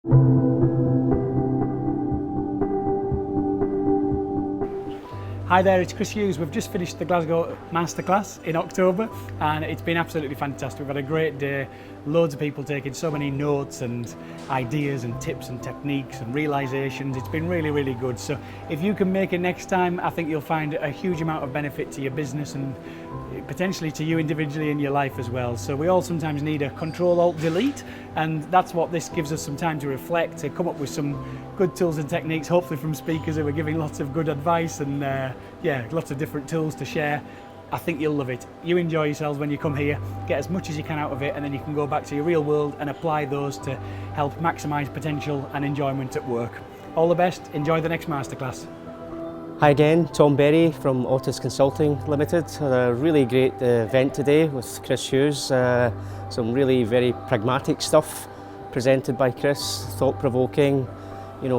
Hi there, it's Chris Hughes. We've just finished the Glasgow Masterclass in October and it's been absolutely fantastic. We've had a great day, loads of people taking so many notes and ideas and tips and techniques and realizations. It's been really, really good. So if you can make it next time, I think you'll find a huge amount of benefit to your business and potentially to you individually in your life as well. So we all sometimes need a Control-Alt-Delete, and that's what this gives us, some time to reflect, to come up with some good tools and techniques, hopefully from speakers who are giving lots of good advice and lots of different tools to share. I think you'll love it. You enjoy yourselves when you come here, get as much as you can out of it, and then you can go back to your real world and apply those to help maximise potential and enjoyment at work. All the best, enjoy the next masterclass. Hi again, Tom Berry from Otis Consulting Limited. Had a really great event today with Chris Hughes. Some really very pragmatic stuff presented by Chris, thought-provoking,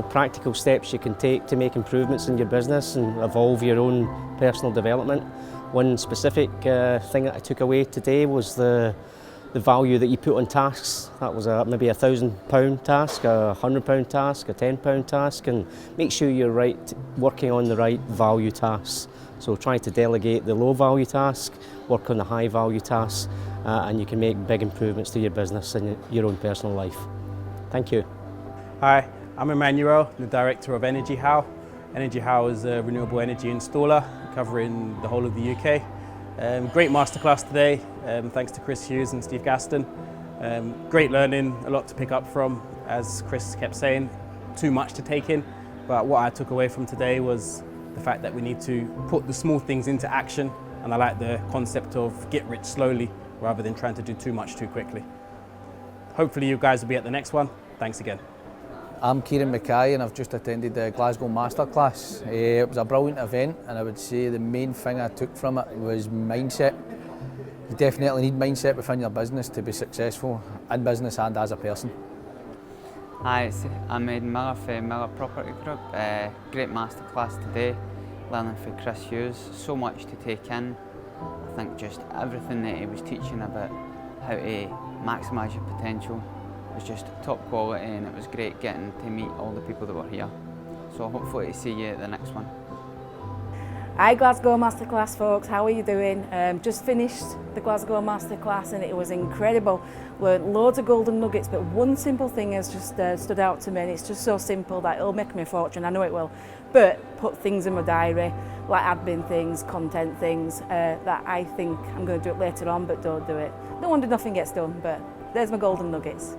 practical steps you can take to make improvements in your business and evolve your own personal development. One specific thing that I took away today was the value that you put on tasks. That was maybe a £1,000 task, a £100 task, a £10 task, and make sure you're working on the right value tasks. So try to delegate the low value task, work on the high value tasks, and you can make big improvements to your business and your own personal life. Thank you. Hi, I'm Emmanuel, the Director of Energy How. Energy How is a renewable energy installer covering the whole of the UK. Great masterclass today, thanks to Chris Hughes and Steve Gaston. Great learning, a lot to pick up from, as Chris kept saying, too much to take in. But what I took away from today was the fact that we need to put the small things into action, and I like the concept of get rich slowly rather than trying to do too much too quickly. Hopefully you guys will be at the next one. Thanks again. I'm Kieran Mackay and I've just attended the Glasgow Masterclass. It was a brilliant event, and I would say the main thing I took from it was mindset. You definitely need mindset within your business to be successful in business and as a person. Hi, I'm Aidan Miller from Miller Property Group. Great masterclass today, learning from Chris Hughes. So much to take in. I think just everything that he was teaching about how to maximise your potential was just top quality, and it was great getting to meet all the people that were here. So hopefully to see you at the next one. Hi Glasgow Masterclass folks, how are you doing? Just finished the Glasgow Masterclass and it was incredible. Learned loads of golden nuggets, but one simple thing has just stood out to me, and it's just so simple that it'll make me a fortune, I know it will. But put things in my diary, like admin things, content things, that I think I'm going to do it later on, but don't do it. No wonder nothing gets done, but there's my golden nuggets.